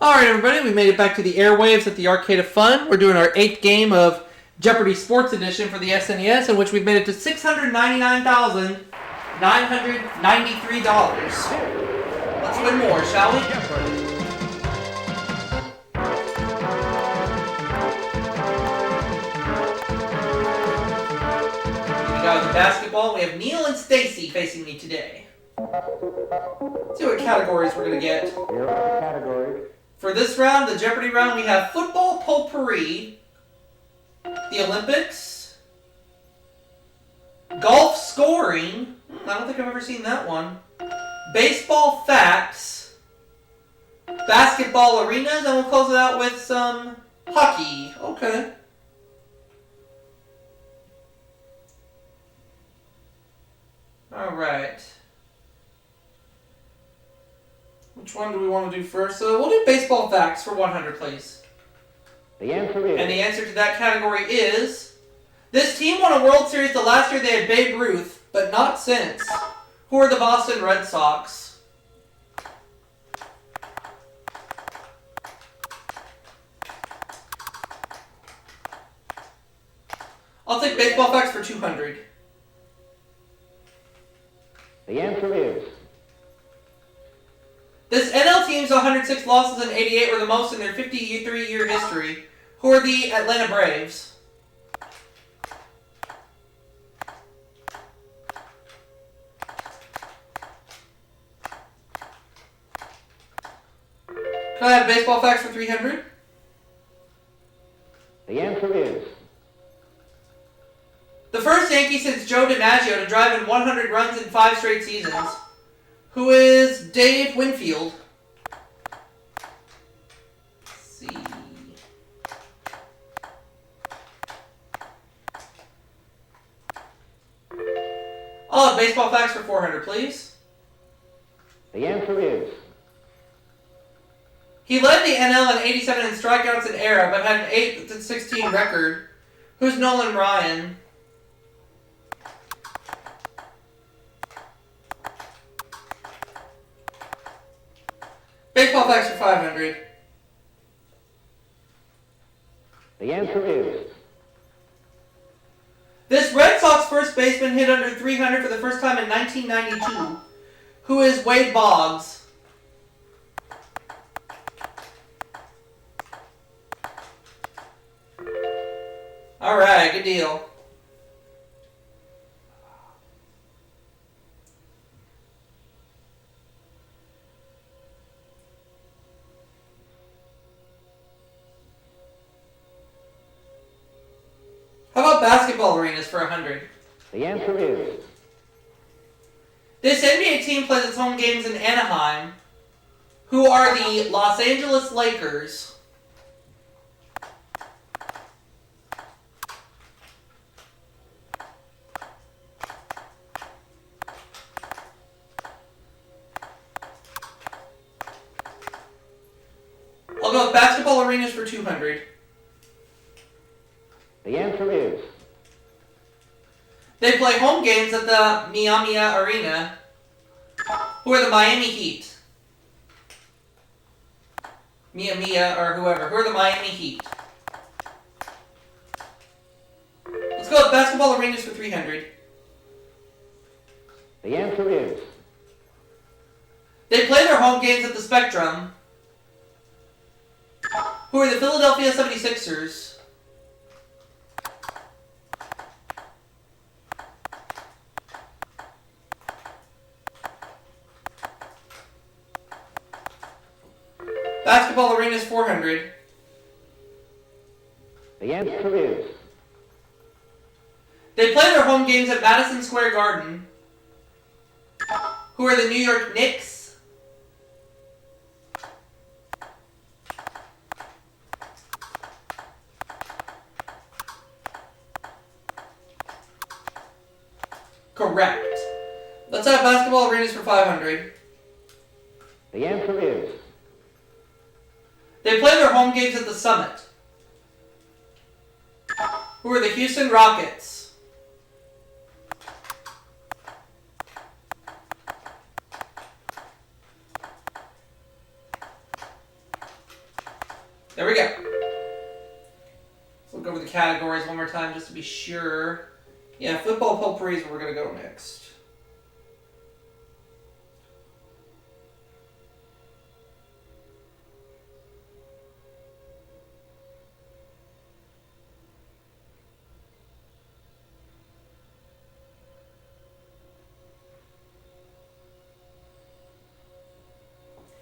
Alright everybody, we made it back to the airwaves at the Arcade of Fun. We're doing our 8th game of Jeopardy Sports Edition for the SNES, in which we've made it to $699,993. Let's win more, shall we? We got the basketball. We have Neil and Stacy facing me today. Let's see what categories we're going to get. Here are the categories. For this round, the Jeopardy round, we have football potpourri, the Olympics, golf scoring, I don't think I've ever seen that one, baseball facts, basketball arenas, and we'll close it out with some hockey. Okay. Alright. Which one do we want to do first? We'll do baseball facts for 100, please. The answer is... And the answer to that category is... This team won a World Series the last year they had Babe Ruth, but not since. Who are the Boston Red Sox? I'll take baseball facts for 200. The answer is... This NL team's 106 losses and 88 were the most in their 53-year history. Who are the Atlanta Braves? Can I have baseball facts for 300? The answer is... The first Yankee since Joe DiMaggio to drive in 100 runs in 5 straight seasons. Who is Dave Winfield? Let's see. I'll have baseball facts for 400, please. The answer is... He led the NL in 87 in strikeouts and ERA, but had an 8-16 record. Who's Nolan Ryan? Baseball facts for 500. The answer is... This Red Sox first baseman hit under 300 for the first time in 1992. Who is Wade Boggs? Alright, good deal. How about basketball arenas for 100? The answer is... This NBA team plays its home games in Anaheim. Who are the Los Angeles Lakers? I'll go with basketball arenas for 200. The answer is... They play home games at the Miyamiya Arena. Who are the Miami Heat? Miyamiya or whoever. Who are the Miami Heat? Let's go with basketball arenas for 300. The answer is... They play their home games at the Spectrum. Who are the Philadelphia 76ers? Basketball arenas 400. The answer is... They play their home games at Madison Square Garden. Who are the New York Knicks? Correct. Let's have basketball arenas for 500. The answer is... They play their home games at the Summit. Who are the Houston Rockets? There we go. Let's look over the categories one more time just to be sure. Yeah, football potpourri is where we're going to go next.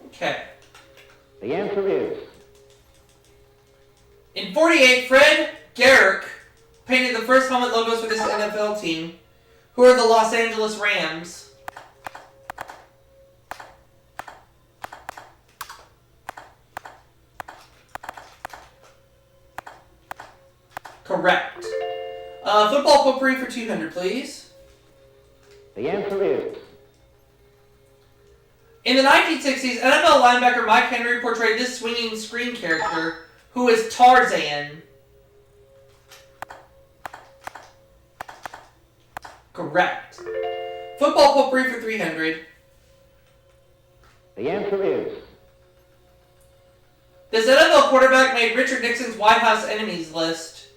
Okay. The answer is... In 48, Fred Garrick painted the first helmet logos for this NFL team, who are the Los Angeles Rams. Correct. Football potpourri for 200, please. The answer is... In the 1960s, NFL linebacker Mike Henry portrayed this swinging screen character, who is Tarzan. Correct. Football potpourri for 300. The answer is... This NFL quarterback made Richard Nixon's White House enemies list,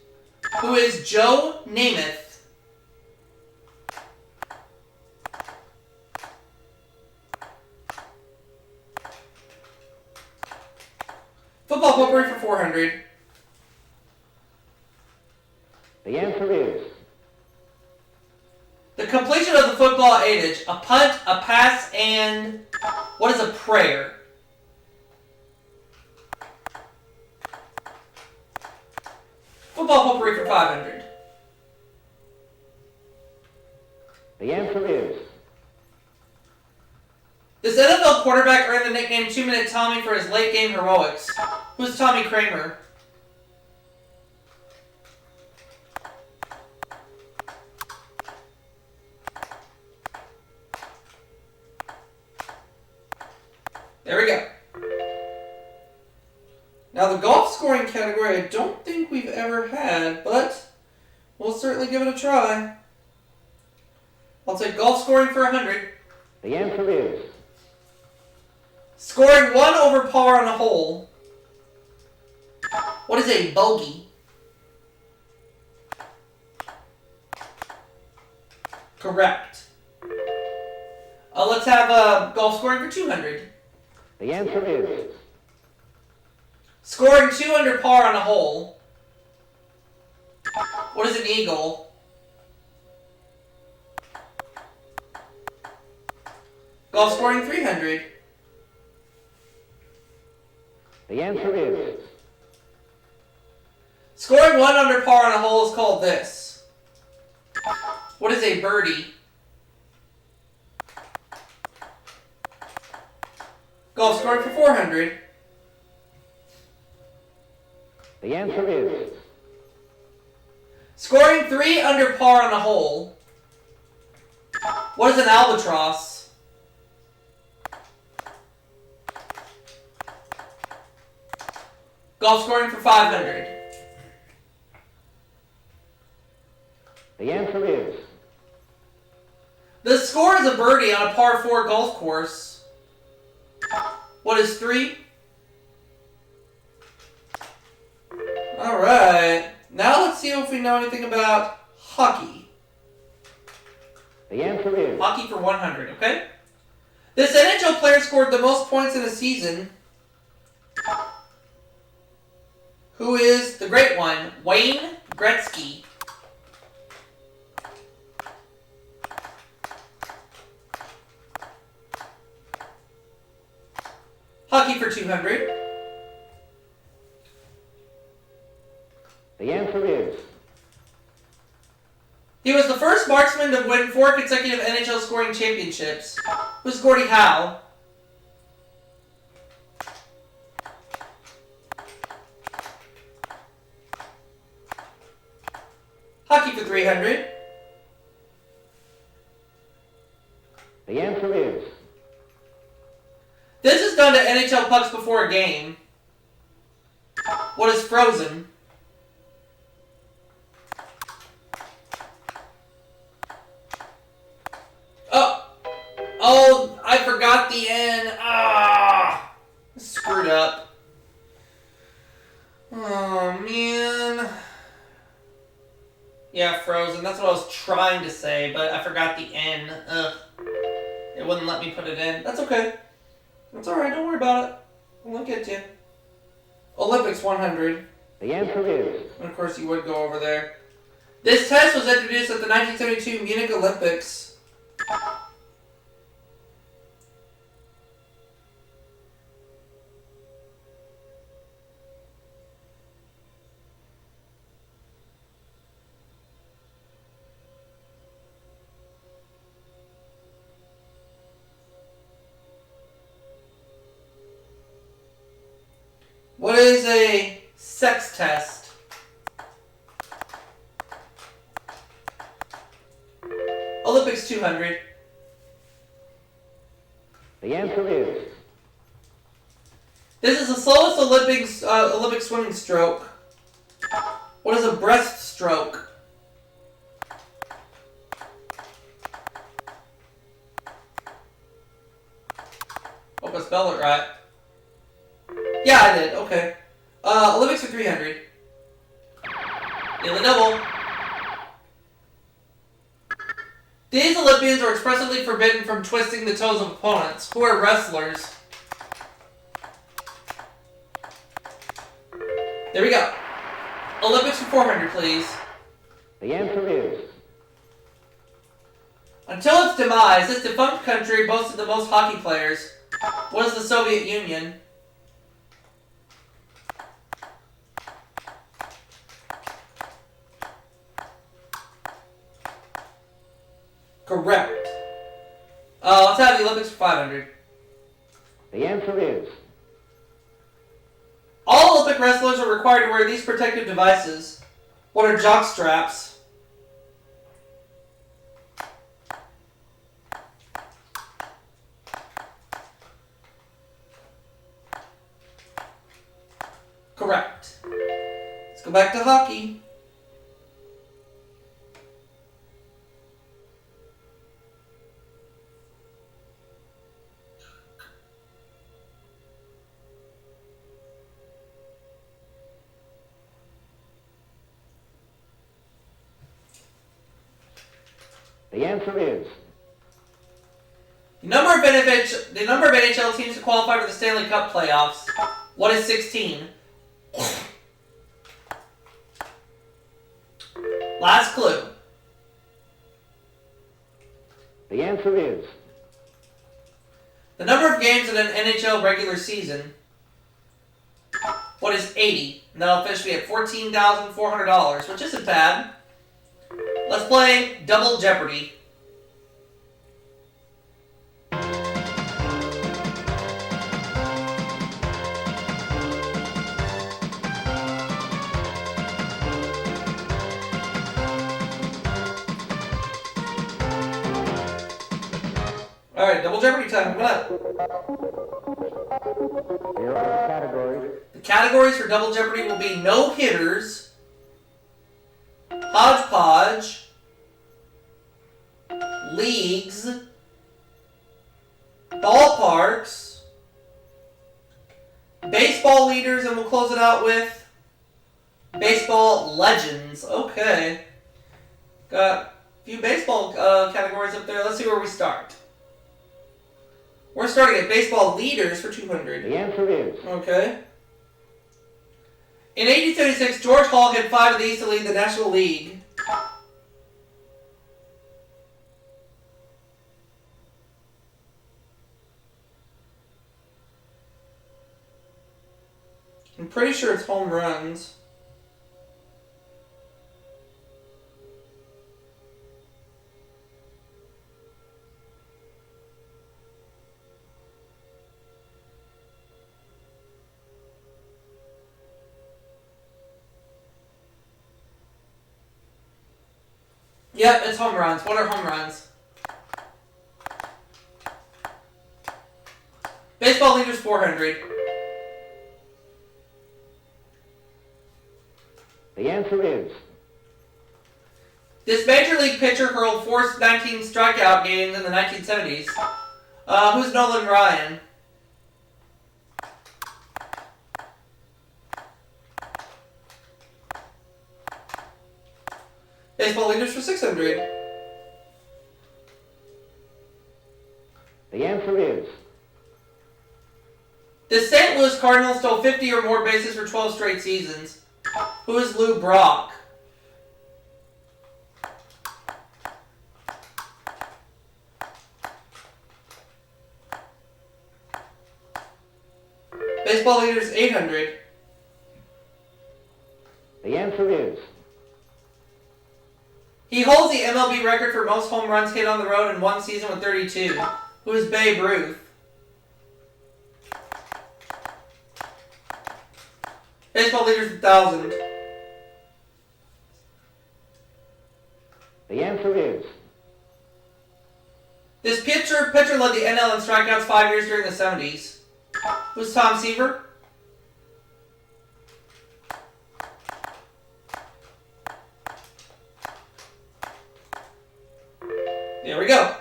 who is Joe Namath. Football potpourri for 400. The answer is... The completion of the football adage: a punt, a pass, and what is a prayer? Football potpourri for 500. The answer is... This NFL quarterback earned the nickname 2-Minute Tommy for his late game heroics. Who's Tommy Kramer? There we go. Now the golf scoring category I don't think we've ever had, but we'll certainly give it a try. I'll take golf scoring for 100. The answer is... Scoring 1 over par on a hole. What is a bogey? Correct. Let's have golf scoring for 200. The answer is... Scoring 2 under par on a hole. What is an eagle? Golf scoring 300. The answer is... Scoring 1 under par on a hole is called this. What is a birdie? Golf scoring for 400. The answer is... Scoring 3 under par on a hole. What is an albatross? Golf scoring for 500. The answer is... The score is a birdie on a par 4 golf course. What is 3? Alright. Now let's see if we know anything about hockey. The answer is... Hockey for 100, okay? This NHL player scored the most points in a season. Who is the great one? Wayne Gretzky. Hockey for 200. The answer is... He was the first marksman to win 4 consecutive NHL scoring championships. Who's Gordie Howe? Hockey for 300. The answer is... This is done to NHL pucks before a game. What is frozen? Oh, I forgot the N. Ah, screwed up. Oh, man. Yeah, Frozen. That's what I was trying to say, but I forgot the N. Ugh. It wouldn't let me put it in. That's okay. That's alright. Don't worry about it. We'll get to you. Olympics 100. The answer is. And of course, you would go over there. This test was introduced at the 1972 Munich Olympics. What is a sex test? Olympics 200. The answer is. This is the slowest Olympic swimming stroke. What is a breaststroke? Hope I spelled it right. Yeah, I did. Okay. Olympics for 300. Daily double. These Olympians are expressly forbidden from twisting the toes of opponents, who are wrestlers. There we go. Olympics for 400, please. The answer is. Until its demise, this defunct country boasted the most hockey players. What is the Soviet Union? Correct. Let's have the Olympics for 500. The answer is. All Olympic wrestlers are required to wear these protective devices. What are jock straps? Correct. Let's go back to hockey. The answer is. The number of NHL teams to qualify for the Stanley Cup playoffs. What is 16? Last clue. The answer is. The number of games in an NHL regular season. What is 80? And that'll officially be at $14,400, which isn't bad. Let's play Double Jeopardy. Alright, Double Jeopardy time. Come on. Here are the categories. The categories for Double Jeopardy will be no-hitters, hodgepodge, leagues, ballparks, baseball leaders, and we'll close it out with baseball legends. Okay. Got a few baseball categories up there. Let's see where we start. We're starting at baseball leaders for 200. The answer is. Okay. In 1876, George Hall hit 5 of these to lead the National League. I'm pretty sure it's home runs. Yep, it's home runs. What are home runs? Baseball leaders 400. The answer is. This major league pitcher hurled 419 strikeout games in the 1970s. Who's Nolan Ryan? Baseball leaders for 600. The answer is The St. Louis Cardinals stole 50 or more bases for 12 straight seasons. Who is Lou Brock? Baseball leaders 800. the answer is He holds the MLB record for most home runs hit on the road in one season with 32. Who is Babe Ruth? Baseball leaders 1,000. the answer is This pitcher led the NL in strikeouts 5 years during the 70s. Who's Tom Seaver? There we go.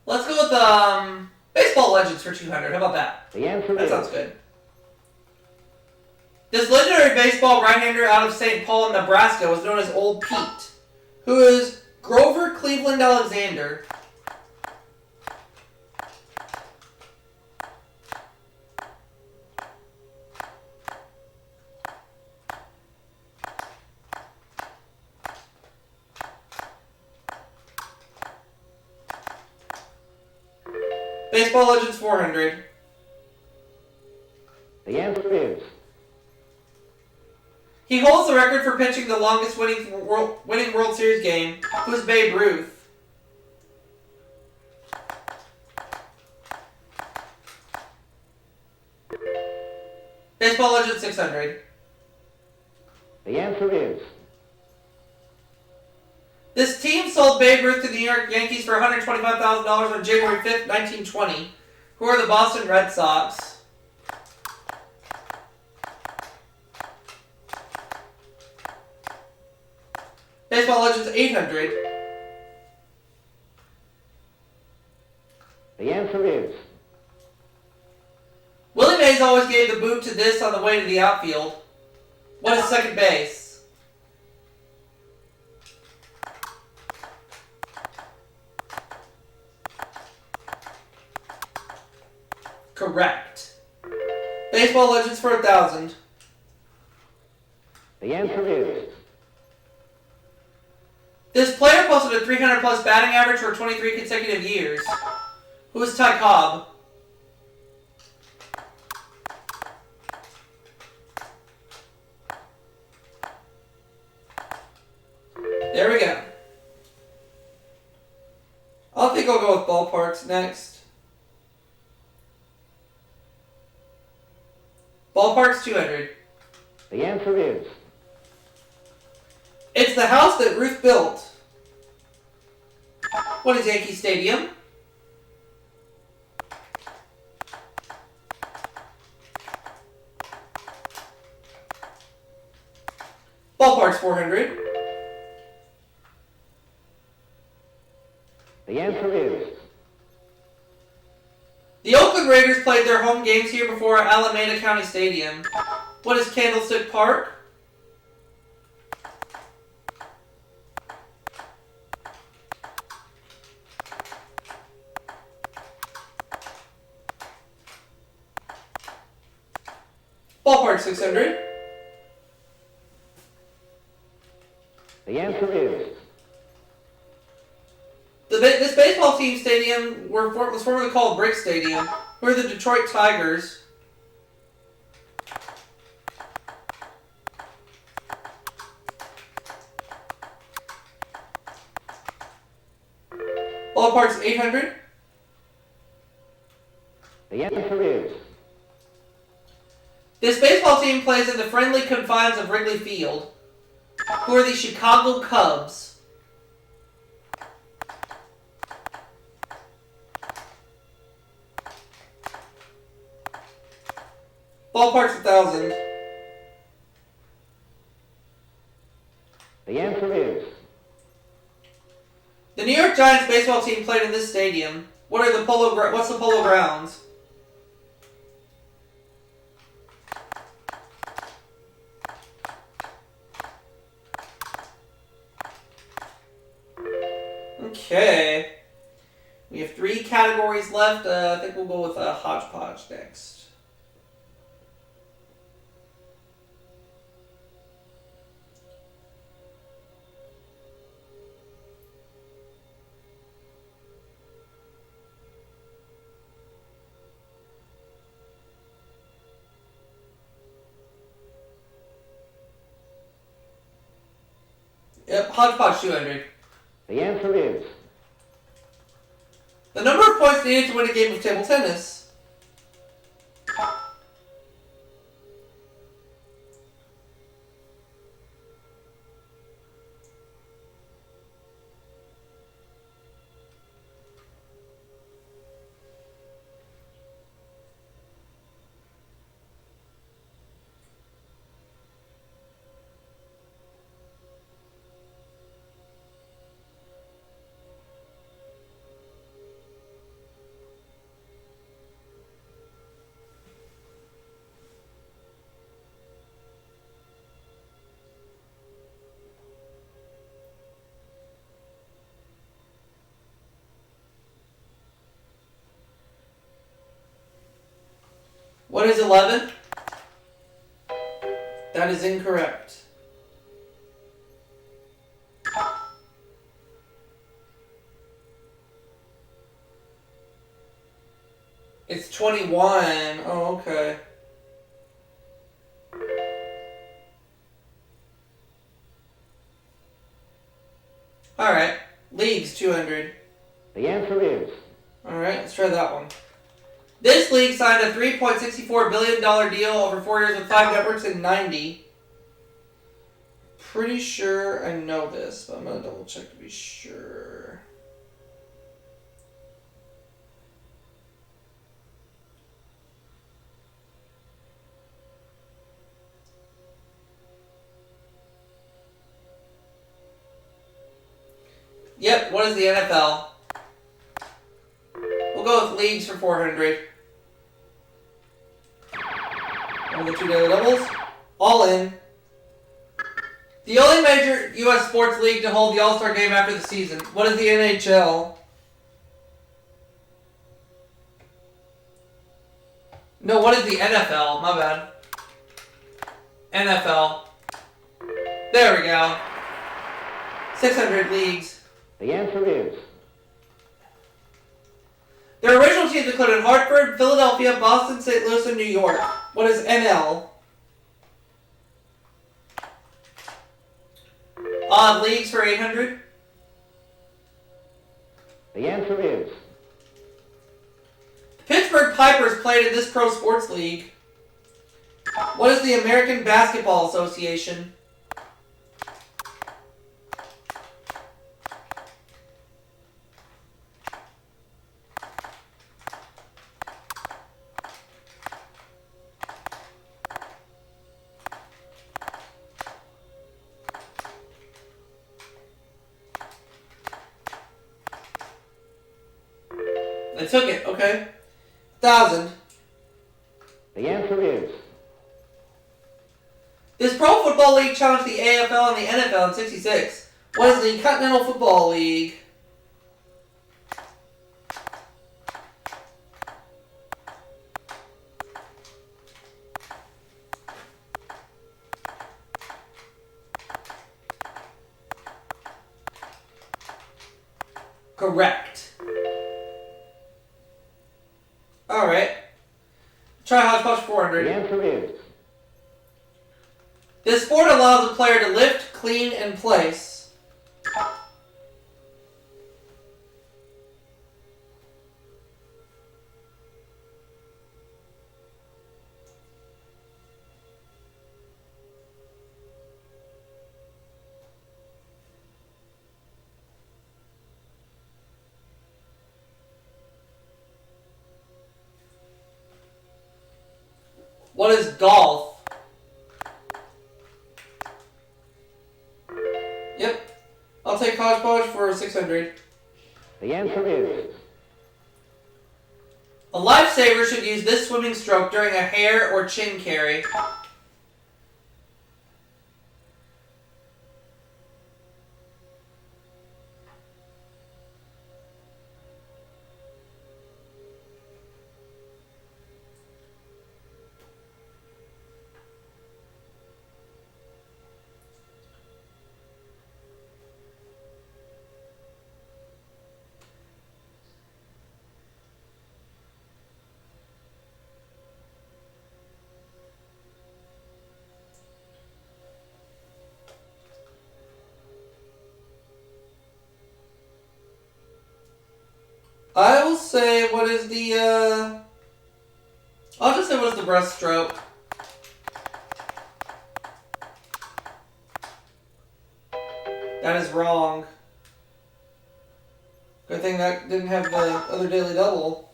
Let's go with baseball legends for 200. How about that? the answer That is sounds good. This legendary baseball right-hander out of St. Paul, Nebraska was known as Old Pete, who is Grover Cleveland Alexander. Baseball Legends 400. the answer is He holds the record for pitching the longest winning World Series game. Who is Babe Ruth? Baseball Legends 600. the answer is This team sold Babe Ruth to the New York Yankees for $125,000 on January 5th, 1920. Who are the Boston Red Sox? Baseball Legends 800. the answer is Willie Mays always gave the boot to this on the way to the outfield. What is second base? Correct. Baseball Legends for 1,000. the answer is This player posted a 300 plus batting average for 23 consecutive years. Who is Ty Cobb? There we go. I think I'll go with ballparks next. Ballparks 200. the answer is It's the house that Ruth built. What is Yankee Stadium? Ballparks 400. the answer is The Oakland Raiders played their home games here before at Alameda County Stadium. What is Candlestick Park? Ballpark 600. the answer is This baseball team stadium was formerly called Brick Stadium. Who are the Detroit Tigers? Ballpark's 800. the answer is This baseball team plays in the friendly confines of Wrigley Field. Who are the Chicago Cubs? Ballpark's 1,000. the answer is The New York Giants baseball team played in this stadium. What's the Polo Grounds? Okay. We have 3 categories left. I think we'll go with hodgepodge next. Yep, hodgepodge 200. The answer is The number of points needed to win a game of table tennis. What is 11? That is incorrect. It's 21. Oh, okay. Alright. Leagues 200. the answer is Alright, let's try that one. This league signed a $3.64 billion deal over 4 years with 5 networks in 90. Pretty sure I know this, but I'm going to double check to be sure. Yep, what is the NFL? We'll go with leagues for 400. And the 2 daily doubles. All in. The only major U.S. sports league to hold the All-Star game after the season. What is the NHL? No, what is the NFL? My bad. NFL. There we go. 600 leagues. the answer is Their original teams included Hartford, Philadelphia, Boston, St. Louis, and New York. What is NL? Odd leagues for 800. the answer is The Pittsburgh Pipers played in this pro sports league. What is the American Basketball Association? I took it, okay. 1,000. the answer is This Pro Football League challenged the AFL and the NFL in '66. What is the Continental Football League? Correct. Alright. Try hodgepodge 400. the answer is This sport allows a player to lift, clean, and place. What is golf? Yep. I'll take hodgepodge for 600. the answer is A lifesaver should use this swimming stroke during a hair or chin carry. say what is the, I'll just say what is the breaststroke. That is wrong. Good thing that didn't have the other daily double.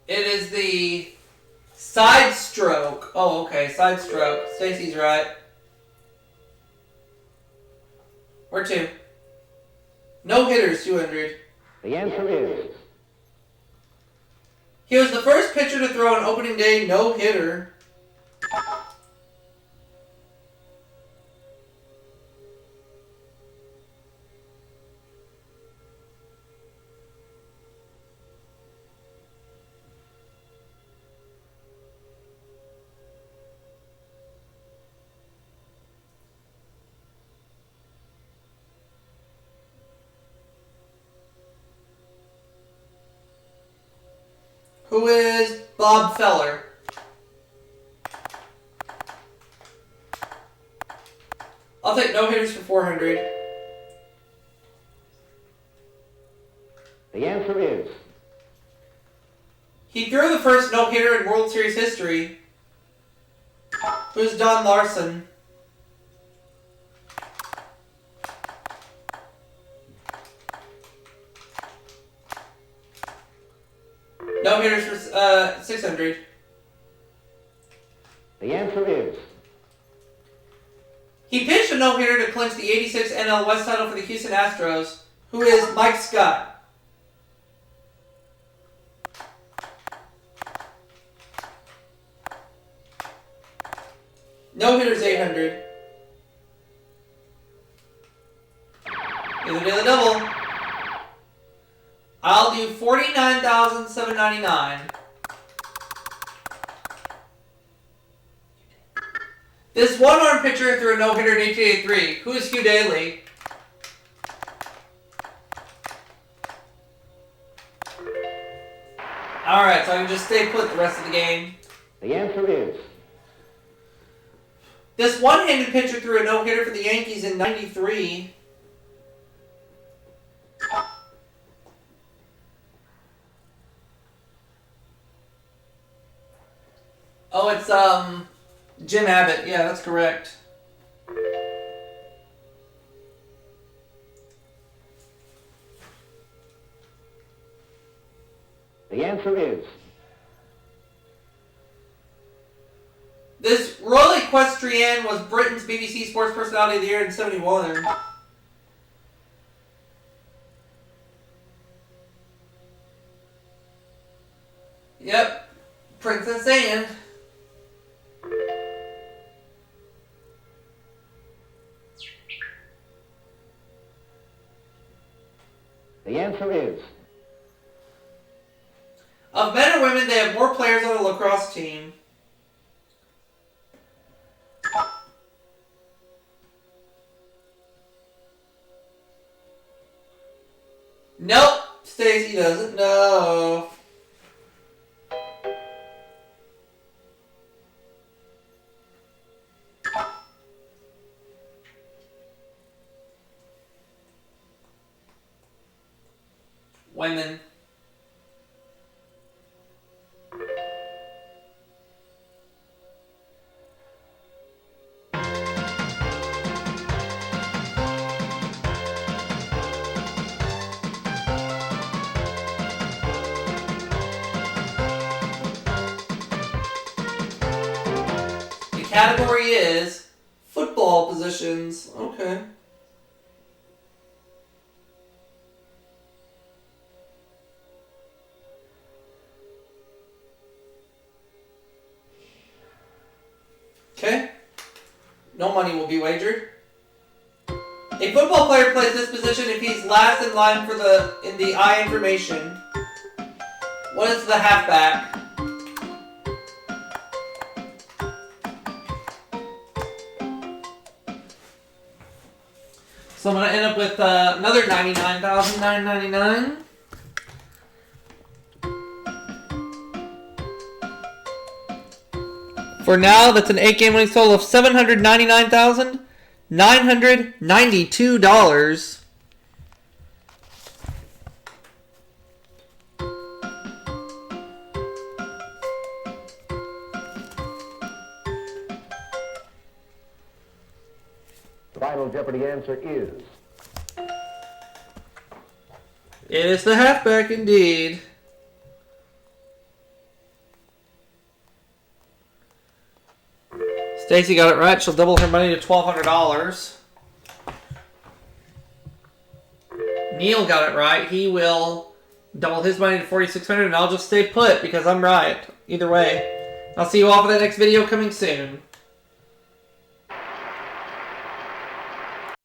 It is the side stroke. Oh, okay, side stroke. Stacy's right. Where to? No hitters, 200. The answer is He was the first pitcher to throw an opening day no hitter. Who is Bob Feller? I'll take no hitters for 400. the answer is He threw the first no hitter in World Series history. Who's Don Larson? No hitters for 600. the answer is He pitched a no-hitter to clinch the 86 NL West title for the Houston Astros. Who is Mike Scott? No hitters 800. Either daily double. I'll do 49,799. This one-arm pitcher threw a no-hitter in 1883. Who is Hugh Daly? Alright, so I can just stay put the rest of the game. the answer is This one-handed pitcher threw a no-hitter for the Yankees in 93. Oh, it's, Jim Abbott. Yeah, that's correct. the answer is This Royal Equestrian was Britain's BBC Sports Personality of the Year in 71. Yep. Princess Anne. the answer is Of men or women, they have more players on the lacrosse team. Nope. Stacy doesn't know. Women. The category is football positions. Okay. Okay. No money will be wagered. A football player plays this position if he's last in line for in the eye information. What is the halfback? So I'm going to end up with another $99,999. For now, that's an 8-game winning total of $799,992. The final Jeopardy answer is... It is the halfback indeed. Stacy got it right. She'll double her money to $1,200. Neil got it right. He will double his money to $4,600, and I'll just stay put because I'm right. Either way. I'll see you all for the next video coming soon.